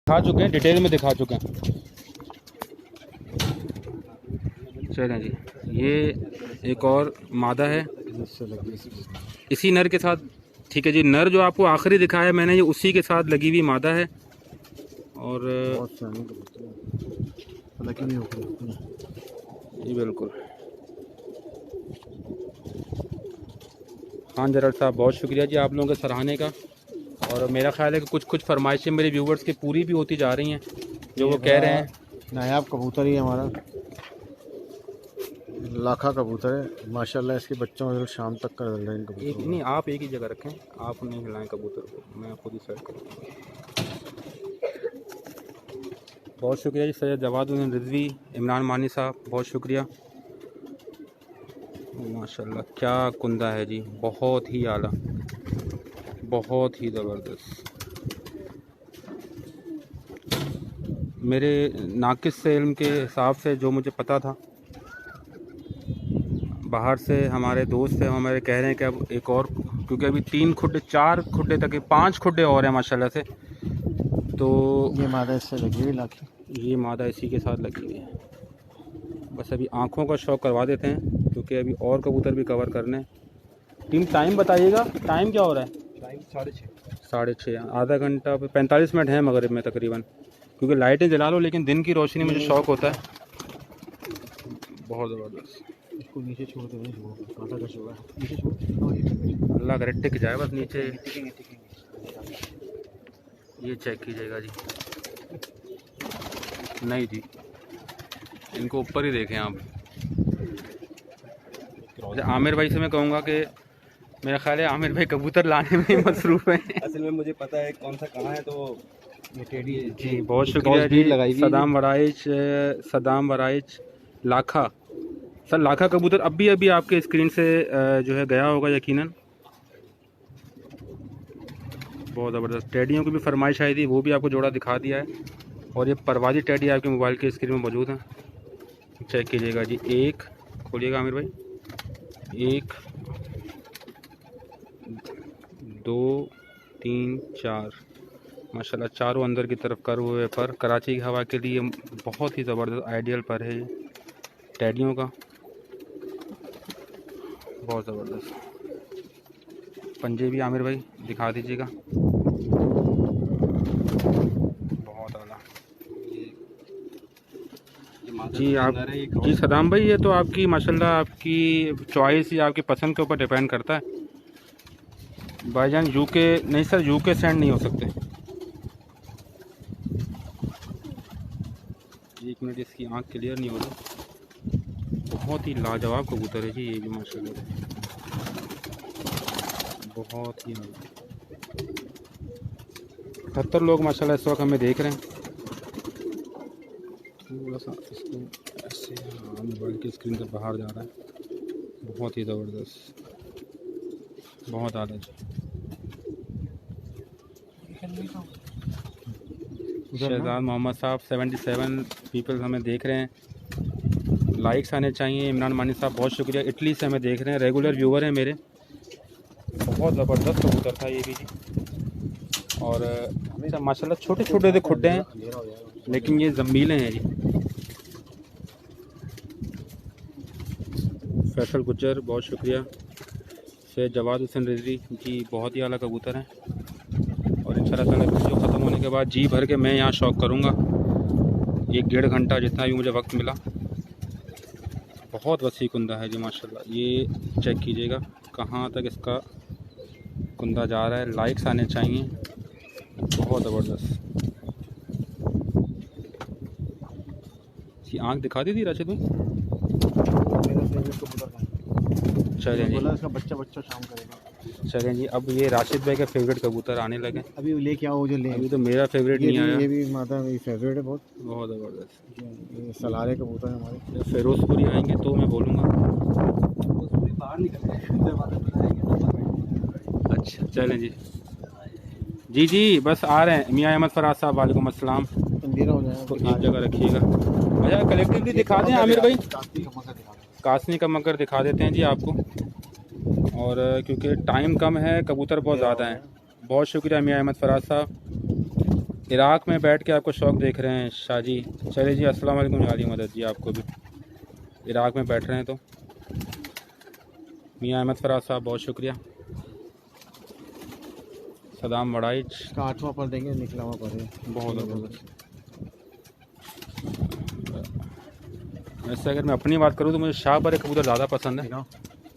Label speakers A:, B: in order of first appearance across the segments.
A: दिखा चुके हैं, डिटेल में दिखा चुके हैं। चलें जी, ये एक और मादा है इसी नर के साथ। ठीक है जी, नर जो आपको आखिरी दिखाया मैंने ये उसी के साथ लगी हुई मादा है। और जी बिल्कुल। हाँ जरर साहब, बहुत शुक्रिया जी आप लोगों के सराहने का। और मेरा ख्याल है कि कुछ कुछ फरमाइशें मेरे व्यूवर्स की पूरी भी होती जा रही हैं जो वो कह रहे हैं।
B: नायाब कबूतर ही हमारा लाखा कबूतर है माशाल्लाह। इसके बच्चों को शाम तक कर रहे हैं कबूतर।
A: एक नहीं, आप एक ही जगह रखें, आप नहीं हिलाएं कबूतर को, मैं खुद ही सेट करूँगा। बहुत शुक्रिया जी सैयद जवादुद्दीन रिजवी, इमरान मानी साहब, बहुत शुक्रिया। माशाल्लाह क्या कुंदा है जी, बहुत ही आला, बहुत ही ज़बरदस्त। मेरे नाकिस से इल्म के हिसाब से जो मुझे पता था, बाहर से हमारे दोस्त हैं, हमारे कह रहे हैं कि अब एक और, क्योंकि अभी 3 खुड्डे 4 खुड्डे तक 5 खुड्डे और हैं माशाल्लाह से। तो
B: ये मादा इससे लगी हुई लाखी,
A: ये मादा इसी के साथ लगी हुई है। बस अभी आँखों का शौक़ करवा देते हैं क्योंकि अभी और कबूतर भी कवर करने। टीम टाइम बताइएगा, टाइम क्या हो रहा है?
B: टाइम 6:30।
A: 6:30, आधा घंटा 45 मिनट है मगरिब में तकरीबन, क्योंकि लाइटें जला लो लेकिन दिन की रोशनी मुझे शौक़ होता है। बहुत ज़बरदस्त।
B: इसको नीचे छोड़ दो,
A: अल्लाह करे टिक जाए बस नीचे। ये चेक कीजिएगा जी, नहीं जी इनको ऊपर ही देखें आप। आमिर भाई से मैं कहूँगा कि मेरा ख्याल है आमिर भाई कबूतर लाने में मसरूफ़ हैं।
B: असल में मुझे पता है कौन सा कहाँ है, तो ये टेडी है
A: जी। बहुत शुक्रिया जी सदाम वराइच लाखा। सर लाखा कबूतर अभी अभी आपके स्क्रीन से जो है गया होगा यकीनन। बहुत ज़बरदस्त। टेडियों की भी फरमाइश आई थी, वो भी आपको जोड़ा दिखा दिया है। और ये परवाजी टेडी आपके मोबाइल के स्क्रीन में मौजूद है, चेक कीजिएगा जी। एक खोलिएगा आमिर भाई, 1 2 3 4 माशाल्लाह चारों अंदर की तरफ कर हुए पर। कराची की हवा के लिए बहुत ही ज़बरदस्त आइडियल पर है ये टेडियों का, बहुत ज़बरदस्त। पंजे भी आमिर भाई दिखा दीजिएगा, बहुत आला जी। आप जी सदाम भाई, ये तो आपकी माशाल्लाह आपकी चॉइस ही आपकी पसंद के ऊपर डिपेंड करता है भाईजान। यूके नहीं सर, यूके सेंड नहीं हो सकते। 1 मिनट, इसकी आँख क्लियर नहीं हो रही। बहुत ही लाजवाब कबूतर है जी ये भी माशाल्लाह, बहुत ही। 70 लोग माशाल्लाह इस वक्त हमें देख रहे हैं। थोड़ा सा इसको ऐसे, हाँ मोबाइल की स्क्रीन से बाहर जा रहा है। बहुत ही ज़बरदस्त, बहुत आला जी। शहजाद मोहम्मद साहब 77 पीपल हमें देख रहे हैं। लाइक्स आने चाहिए। इमरान मानी साहब बहुत शुक्रिया, इटली से हमें देख रहे हैं, रेगुलर व्यूवर हैं मेरे। बहुत ज़बरदस्त कबूतर था ये भी जी। और माशाल्लाह छोटे छोटे से खुड्डे हैं लेकिन ये जमीलें हैं जी। फैसल गुज्जर बहुत शुक्रिया। सैयद जवाद हुसैन रिजवी जी, बहुत ही आला कबूतर हैं। और इंशाल्लाह ताला वीडियो ख़त्म होने के बाद जी भर के मैं यहाँ शौक़ करूँगा 1-1.5 घंटा जितना भी मुझे वक्त मिला। बहुत वसी कुंदा है जी माशाल्लाह। ये चेक कीजिएगा कहाँ तक इसका कुंदा जा रहा है। लाइक्स आने चाहिए, बहुत ज़बरदस्त। आँख दिखा दी थी राशिद भाई। चलें जी,
B: इसका बच्चा शाम करेगा।
A: चलें जी, अब ये राशिद भाई के फेवरेट कबूतर आने लगे।
B: अभी लेके आओ जो ले,
A: अभी तो मेरा फेवरेट नहीं आया।
B: ये भी माता मेरी फेवरेट है, बहुत
A: ज़बरदस्त।
B: ये सलारे कबूतर है हमारे।
A: फिरोजपुरी आएंगे तो मैं बोलूँगा।
B: बाहर निकलते हैं।
A: अच्छा चलें जी, जी जी बस आ रहे हैं। मियाँ अहमद फराज साहब वालेकुम अस्सलाम।
B: अंधेरा हो जाएगा
A: तो एक जगह रखिएगा। अच्छा कलेक्टिवली दिखा दें आमिर भाई, कासनी का मगर दिखा देते हैं जी आपको। और क्योंकि टाइम कम है, कबूतर बहुत ज़्यादा हैं। बहुत शुक्रिया मियाँ अहमद फराज साहब। इराक में बैठ के आपको शौक़ देख रहे हैं शाह जी। चले जी, अस्सलाम वालेकुम याली मदद जी, आपको भी इराक में बैठ रहे हैं तो। मियाँ अहमद फराज साहब बहुत शुक्रिया। सदाम वड़ाइच
B: इसका 8वां पर देंगे, निकला हुआ पर है।
A: बहुत ज़बरदस्त। वैसे अगर मैं अपनी बात करूँ तो मुझे शाह पर कबूतर ज़्यादा पसंद है।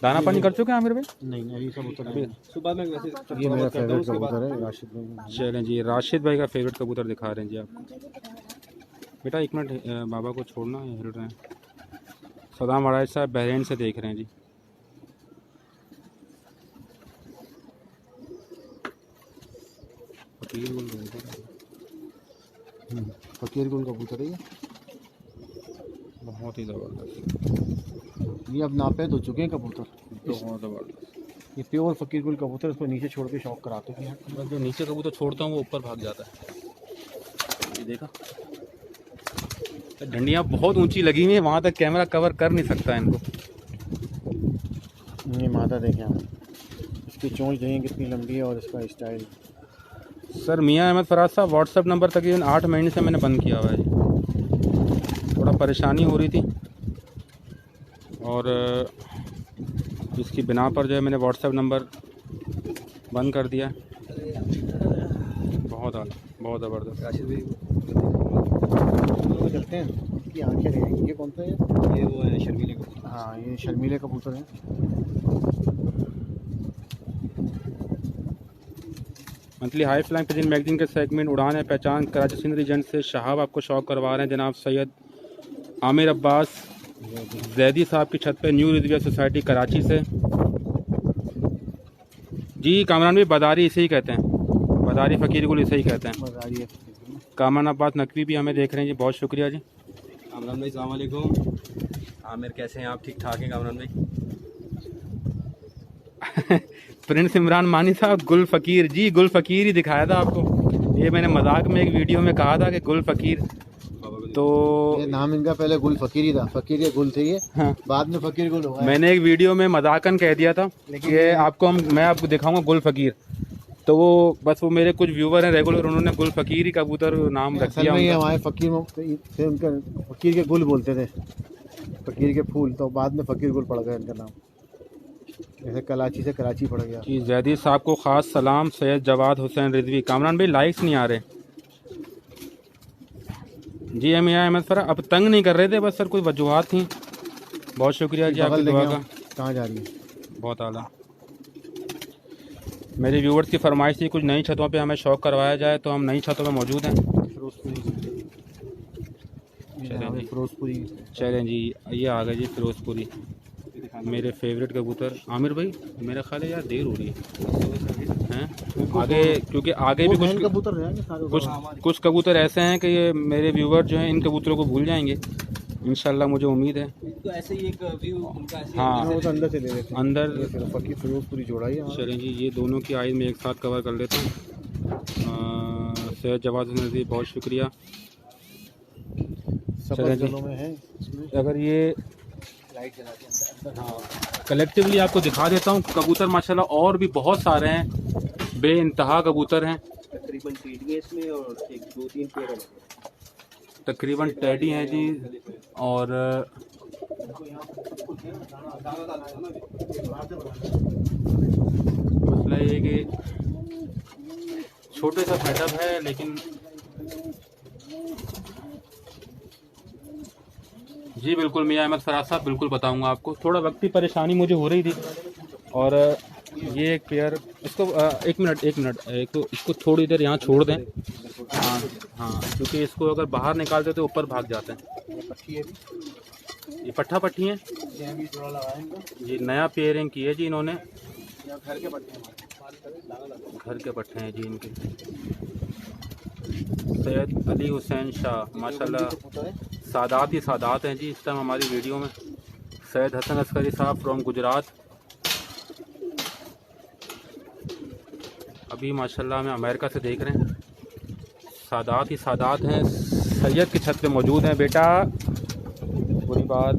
A: दाना पानी कर चुके हैं आमिर भाई?
B: नहीं, अभी सब उतर
A: अभी
C: सुबह में वैसे
B: ये मेरा फेवरेट कबूतर है, राशिद भाई।
A: चलें जी, राशिद भाई का फेवरेट कबूतर दिखा रहे हैं जी आपको। बेटा एक मिनट, बाबा को छोड़ना, हिल रहे हैं। सदाम वड़ाइच साहब बहरीन से देख रहे हैं जी।
B: फकीर गुल कबूतर है ये।
A: बहुत ही ज़बरदस्त,
B: ये अब नापे हो चुके हैं कबूतर।
A: बहुत ज़बरदस्त।
B: ये प्योर फकीर गुल कबूतर, इसको नीचे छोड़ के शौक कराते हैं।
A: मैं जो नीचे कबूतर छोड़ता हूँ वो ऊपर भाग जाता है। ये देखा, डंडियाँ बहुत ऊंची लगी हुई हैं, वहाँ तक कैमरा कवर कर नहीं सकता इनको।
B: ये मादा देखें आप, इसकी चोंच देखें कितनी लंबी है और इसका स्टाइल।
A: सर मियाँ अहमद फराज साहब, व्हाट्सअप नंबर तकरीबन 8 महीने से मैंने बंद किया हुआ है जी। थोड़ा परेशानी हो रही थी और इसकी बिना पर जो है मैंने व्हाट्सएप नंबर बंद कर दिया। बहुत आला, बहुत ज़बरदस्त।
C: राशिद भाई
B: चलते हैं, इसकी आंखें रहेंगी। ये कौन सा है?
C: ये वो है शर्मीले कबूतर।
B: हाँ, ये शर्मीले कबूतर हैं।
A: Monthly high flying pigeon magazine के सेगमेंट उड़ान है पहचान कराची सिंध रीजन से शहाब आपको शौक करवा रहे हैं जनाब सैयद आमिर अब्बास जैदी साहब की छत पे, न्यू रिजविया सोसाइटी कराची से जी। कामरान भी बदारी इसे ही कहते हैं, बदारी फ़कीर गुल इसे ही कहते हैं। कामरान अब्बास नकवी भी हमें देख रहे हैं जी, बहुत शुक्रिया जी।
C: कामरान भाई अस्सलाम वालेकुम। आमिर कैसे हैं आप? ठीक ठाक हैं कामरान भाई?
A: प्रिंस इमरान मानी साहब, गुल फ़कीर जी, गुल फ़कीर ही दिखाया था आपको। ये मैंने मजाक में एक वीडियो में कहा था कि गुल फ़कीर, तो
B: ये नाम इनका पहले गुल फकीर ही था। फकीर के गुल थे ये,
A: हाँ,
B: बाद में फकीर गुल हुआ है।
A: मैंने एक वीडियो में मजाकन कह दिया था कि मैं आपको दिखाऊंगा गुल फ़कीर, तो वो बस वो मेरे कुछ व्यूवर हैं रेगुलर, उन्होंने गुल फ़कीर ही कबूतर नाम रख
B: असल
A: दिया
B: में ये
A: उनका।
B: हमारे फकीर थे, उनका फकीर के गुल बोलते थे, फकीर के फूल, तो बाद में फकीर गुल पड़ गया इनका नाम। जैसे कराची से कराची पड़ गया।
A: जी जैदी साहब को ख़ास सलाम, सैयद जवाद हुसैन रिजवी। कामरान भाई लाइक्स नहीं आ रहे जी। मियाँ अहमद फरा अब तंग नहीं कर रहे थे, बस सर कुछ वजूहात थी। बहुत शुक्रिया जी आपकी दुआ का।
B: कहाँ जा रही है?
A: बहुत आला। मेरे व्यूवर्स की फरमाइश थी कुछ नई छतों पे हमें शौक़ करवाया जाए, तो हम नई छतों पे मौजूद हैं।
B: फिरोजपुरी।
A: चलें जी, ये आ गए जी फिरोजपुरी, मेरे फेवरेट कबूतर। आमिर भाई मेरा ख्याल है यार देर हो रही है आगे, क्योंकि आगे भी कुछ
B: कबूतर
A: कुछ कबूतर ऐसे हैं कि ये मेरे व्यूवर जो हैं इन कबूतरों को भूल जाएंगे इंशाल्लाह, मुझे उम्मीद है।
C: तो ऐसे ही एक व्यू उनका ऐसे
A: हाँ,
B: वो तो अंदर से ले लेते हैं।
A: अंदर।
B: फकीर फिरोजपुरी जोड़ा ही है।
A: चलें जी, ये दोनों की आइज़ में एक साथ कवर कर लेता हूँ। सैयद जवाद नज़ीर बहुत शुक्रिया। चलें जी,
B: में है
A: अगर ये
C: लाइट जला के अंदर।
A: हाँ कलेक्टिवली आपको दिखा देता हूँ कबूतर माशाल्लाह और भी बहुत सारे हैं, बेइंतहा कबूतर हैं।
C: तकरीबन टेडी है इसमें और एक 2-3 पेड़ है।
A: तकरीबन टेडी हैं जी, और मसला ये है कि छोटे सा सेटअप है, लेकिन जी बिल्कुल मियाँ अहमद फराज साहब बिल्कुल बताऊंगा आपको। थोड़ा वक्त की परेशानी मुझे हो रही थी, और ये एक पेयर इसको एक मिनट इसको थोड़ी देर यहाँ छोड़ दें। हाँ हाँ, क्योंकि इसको अगर बाहर निकालते तो ऊपर भाग जाते हैं। ये पट्ठा पट्टी हैं, ये नया पेयरिंग की है जी इन्होंने। घर के पट्टे हैं जी इनके। सैयद अली हुसैन शाह माशाल्लाह सादात ही सादात हैं जी इस टाइम हमारी वीडियो में। सैयद हसन अस्करी साहब फ्रॉम गुजरात, अभी माशाल्लाह हमें अमेरिका से देख रहे हैं। सादात ही सादात हैं, सैयद की छत पे मौजूद हैं। बेटा बुरी बात,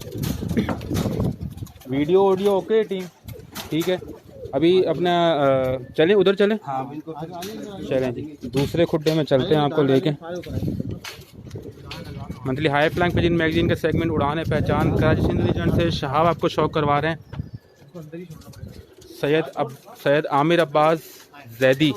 A: वीडियो ऑडियो ओके टीम ठीक है, अभी अपना चलें उधर चलें,
C: हाँ बिल्कुल।
A: चलें जी दूसरे खुड्डे में चलते हैं आपको लेके। मंथली हाई फ्लैंग पिजन मैगजीन के सेगमेंट उड़ान है पहचान कराची सिंध रीजन से शहाब आपको शौक करवा रहे हैं। सैयद आमिर अब्बास जैदी